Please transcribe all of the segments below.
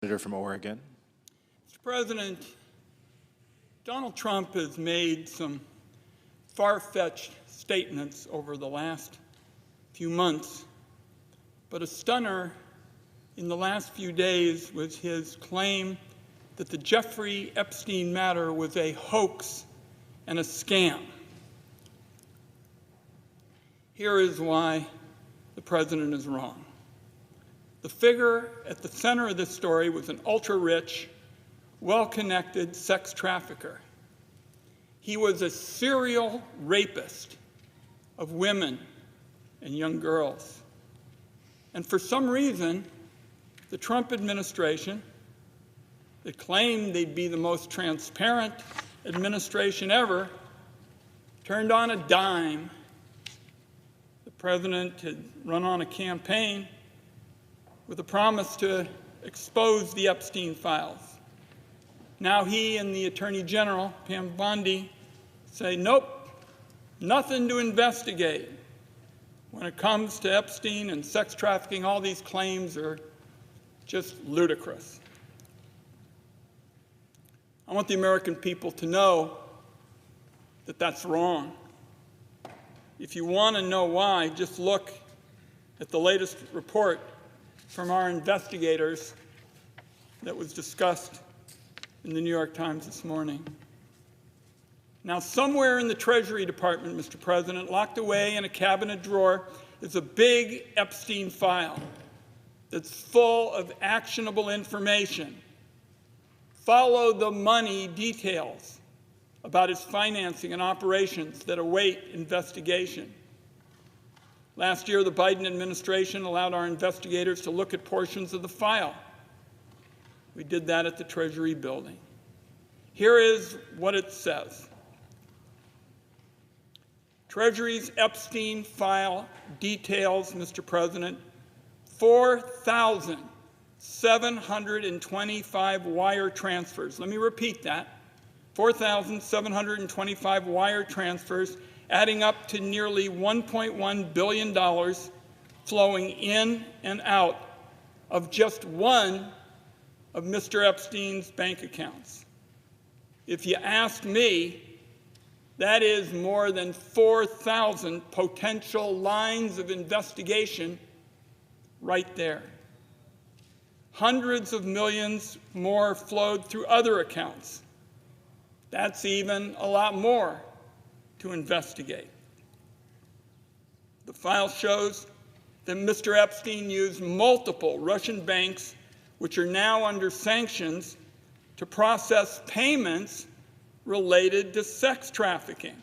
Senator from Oregon. Mr. President, Donald Trump has made some far-fetched statements over the last few months, but a stunner in the last few days was his claim that the Jeffrey Epstein matter was a hoax and a scam. Here is why the president is wrong. The figure at the center of this story was an ultra-rich, well-connected sex trafficker. He was a serial rapist of women and young girls. And for some reason, the Trump administration, that claimed they'd be the most transparent administration ever, turned on a dime. The president had run on a campaign with a promise to expose the Epstein files. Now he and the Attorney General, Bondi, say, nope, nothing to investigate. When it comes to Epstein and sex trafficking, all these claims are just ludicrous. I want the American people to know that that's wrong. If you want to know why, just look at the latest report from our investigators that was discussed in the New York Times this morning. Now, somewhere in the Treasury Department, Mr. President, locked away in a cabinet drawer, is a big Epstein file that's full of actionable information. Follow the money details about his financing and operations that await investigation. Last year, the Biden administration allowed our investigators to look at portions of the file. We did that at the Treasury building. Here is what it says. Treasury's Epstein file details, Mr. President, 4,725 wire transfers. Let me repeat that. 4,725 wire transfers, adding up to nearly $1.1 billion flowing in and out of just one of Mr. Epstein's bank accounts. If you ask me, that is more than 4,000 potential lines of investigation right there. Hundreds of millions more flowed through other accounts. That's even a lot more to investigate. The file shows that Mr. Epstein used multiple Russian banks, which are now under sanctions, to process payments related to sex trafficking.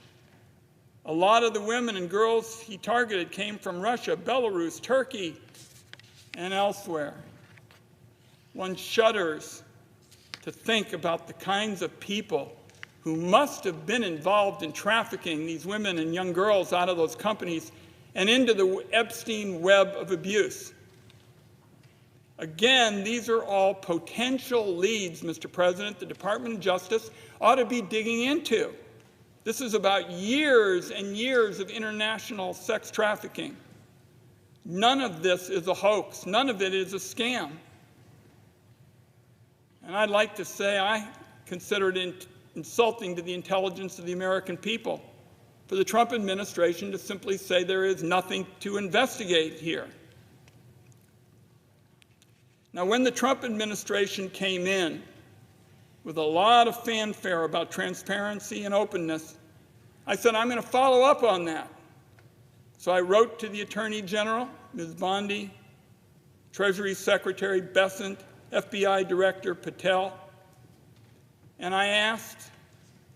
A lot of the women and girls he targeted came from Russia, Belarus, Turkey, and elsewhere. One shudders to think about the kinds of people who must have been involved in trafficking these women and young girls out of those companies and into the Epstein web of abuse. Again, these are all potential leads, Mr. President, the Department of Justice ought to be digging into. This is about years and years of international sex trafficking. None of this is a hoax. None of it is a scam. And I'd like to say I consider it insulting to the intelligence of the American people for the Trump administration to simply say there is nothing to investigate here. Now, when the Trump administration came in with a lot of fanfare about transparency and openness, I said, I'm going to follow up on that. So I wrote to the Attorney General, Ms. Bondi, Treasury Secretary Bessent, FBI Director Patel, and I asked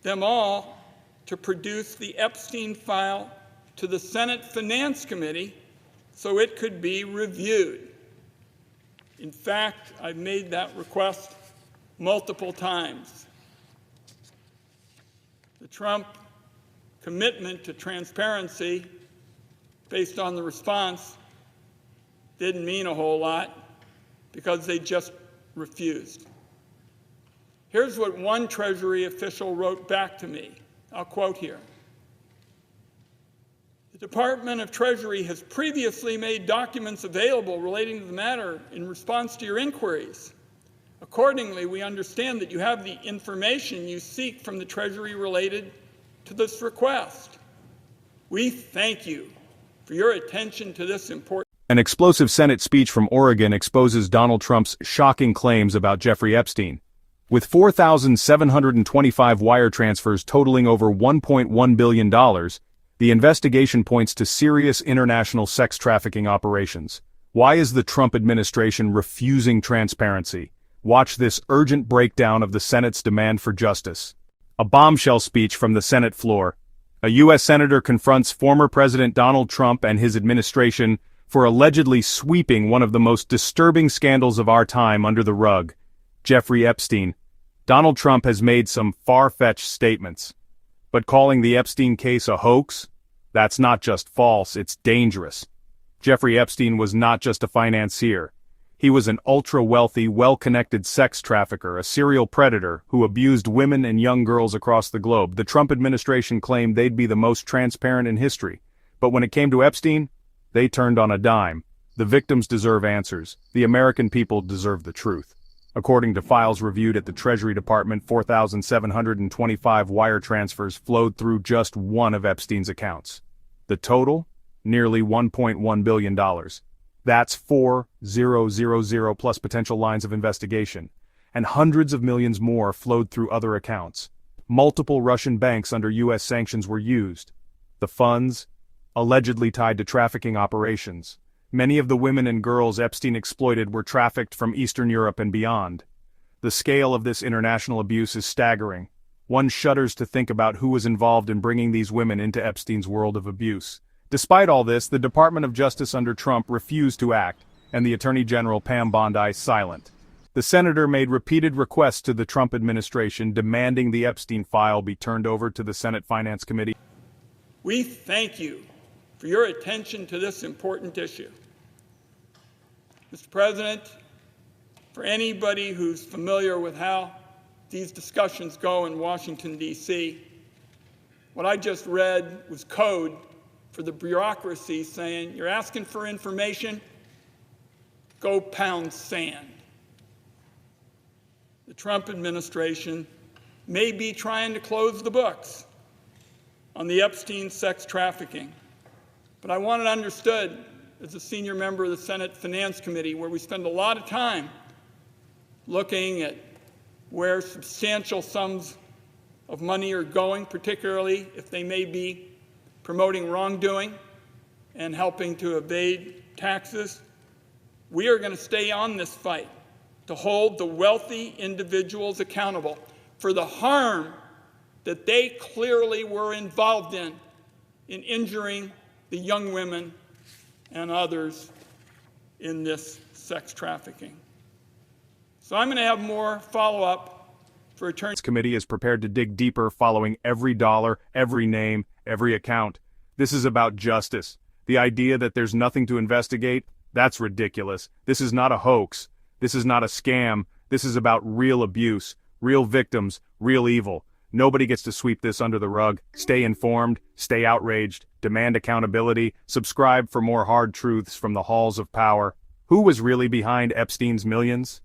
them all to produce the Epstein file to the Senate Finance Committee so it could be reviewed. In fact, I've made that request multiple times. The Trump commitment to transparency based on the response didn't mean a whole lot because they just refused. Here's what one Treasury official wrote back to me. I'll quote here. The Department of Treasury has previously made documents available relating to the matter in response to your inquiries. Accordingly, we understand that you have the information you seek from the Treasury related to this request. We thank you for your attention to this important. An explosive Senate speech from Oregon exposes Donald Trump's shocking claims about Jeffrey Epstein. With 4,725 wire transfers totaling over $1.1 billion, the investigation points to serious international sex trafficking operations. Why is the Trump administration refusing transparency? Watch this urgent breakdown of the Senate's demand for justice. A bombshell speech from the Senate floor. A U.S. senator confronts former President Donald Trump and his administration for allegedly sweeping one of the most disturbing scandals of our time under the rug. Jeffrey Epstein. Donald Trump has made some far-fetched statements. But calling the Epstein case a hoax? That's not just false, it's dangerous. Jeffrey Epstein was not just a financier. He was an ultra-wealthy, well-connected sex trafficker, a serial predator who abused women and young girls across the globe. The Trump administration claimed they'd be the most transparent in history. But when it came to Epstein, they turned on a dime. The victims deserve answers. The American people deserve the truth. According to files reviewed at the Treasury Department, 4,725 wire transfers flowed through just one of Epstein's accounts. The total? Nearly $1.1 billion. That's 4,000 plus potential lines of investigation. And hundreds of millions more flowed through other accounts. Multiple Russian banks under U.S. sanctions were used. The funds? Allegedly tied to trafficking operations. Many of the women and girls Epstein exploited were trafficked from Eastern Europe and beyond. The scale of this international abuse is staggering. One shudders to think about who was involved in bringing these women into Epstein's world of abuse. Despite all this, the Department of Justice under Trump refused to act, and the Attorney General Pam Bondi silent. The senator made repeated requests to the Trump administration demanding the Epstein file be turned over to the Senate Finance Committee. We thank you for your attention to this important issue. Mr. President, for anybody who's familiar with how these discussions go in Washington, D.C., what I just read was code for the bureaucracy saying, you're asking for information, go pound sand. The Trump administration may be trying to close the books on the Epstein sex trafficking. But I want it understood as a senior member of the Senate Finance Committee, where we spend a lot of time looking at where substantial sums of money are going, particularly if they may be promoting wrongdoing and helping to evade taxes. We are going to stay on this fight to hold the wealthy individuals accountable for the harm that they clearly were involved in injuring the young women and others in this sex trafficking. So I'm going to have more follow-up for Attorney. This committee is prepared to dig deeper following every dollar, every name, every account. This is about justice. The idea that there's nothing to investigate, that's ridiculous. This is not a hoax. This is not a scam. This is about real abuse, real victims, real evil. Nobody gets to sweep this under the rug. Stay informed, stay outraged, demand accountability, subscribe for more hard truths from the halls of power. Who was really behind Epstein's millions?